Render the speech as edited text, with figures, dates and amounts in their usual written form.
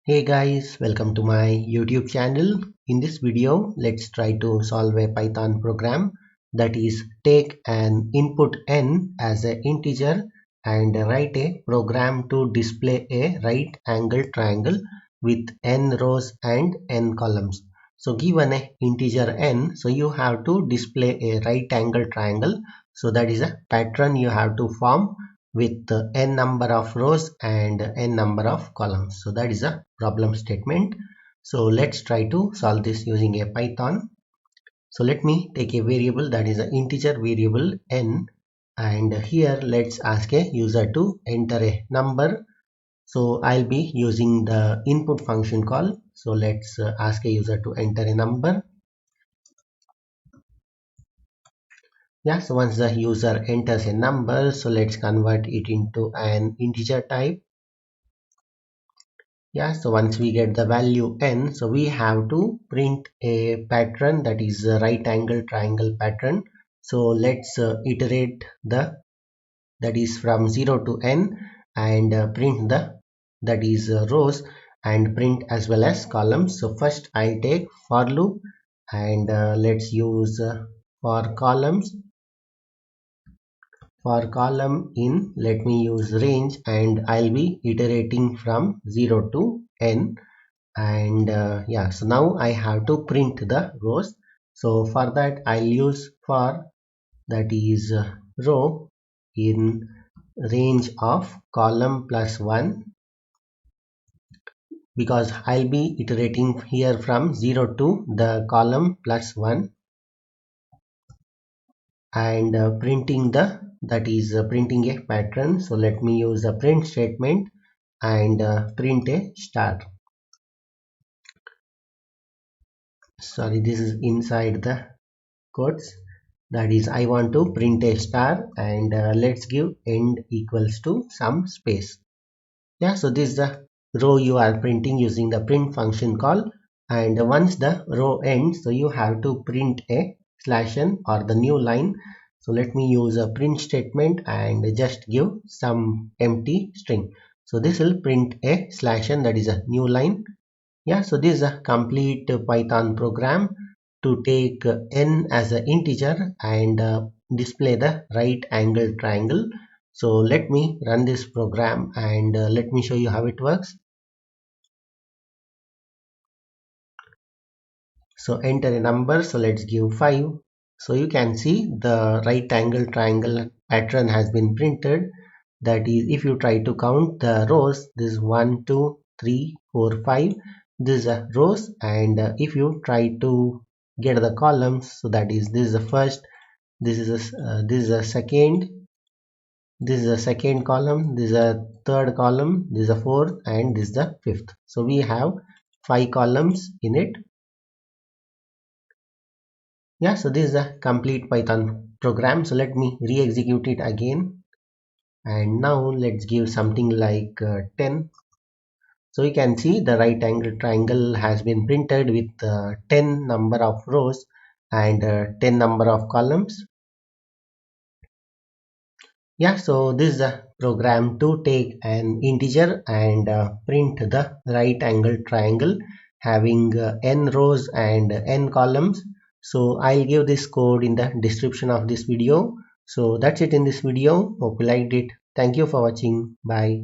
Hey guys, welcome to my YouTube channel. In this video, let's try to solve a Python program that is take an input n as an integer and write a program to display a right angle triangle with n rows and n columns. So given a integer n, so you have to display a right angle triangle. So that is a pattern you have to form with n number of rows and n number of columns. So that is a problem statement. So let's try to solve this using a Python. So let me take a variable that is an integer variable n, and here let's ask a user to enter a number. So I'll be using the input function call. So let's ask a user to enter a number. Yeah, so once the user enters a number, so let's convert it into an integer type. Yeah, so once we get the value n, so we have to print a pattern that is a right angle triangle pattern. So let's iterate the that is from 0 to n and print the that is rows and print as well as columns. So first I'll take for loop and let's use for columns. For column in, let me use range and I'll be iterating from 0 to n. And yeah, so now I have to print the rows. So for that I'll use for that is row in range of column plus 1, because I'll be iterating here from 0 to the column plus 1 and printing the that is printing a pattern. So let me use a print statement and print a star. Sorry, this is inside the quotes. That is, I want to print a star and let's give end equals to some space. Yeah, so this is the row you are printing using the print function call, and once the row ends, so you have to print a slash n or the new line. So let me use a print statement and just give some empty string. So this will print a slash n, that is a new line. Yeah, so this is a complete Python program to take n as an integer and display the right angle triangle. So let me run this program and let me show you how it works. So enter a number, so let's give 5. So you can see the right angle triangle pattern has been printed. That is, if you try to count the rows, this is 1 2 3 4 5, this is rows, and if you try to get the columns, so that is, this is the first, this is a second, this is a second column, this is a third column, this is a fourth, and this is the fifth. So we have 5 columns in it. Yeah, so this is a complete Python program. So let me re-execute it again, and now let's give something like 10. So you can see the right angle triangle has been printed with 10 number of rows and 10 number of columns. Yeah, so this is a program to take an integer and print the right angle triangle having n rows and n columns. So I'll give this code in the description of this video. So that's it in this video. Hope you liked it. Thank you for watching. Bye.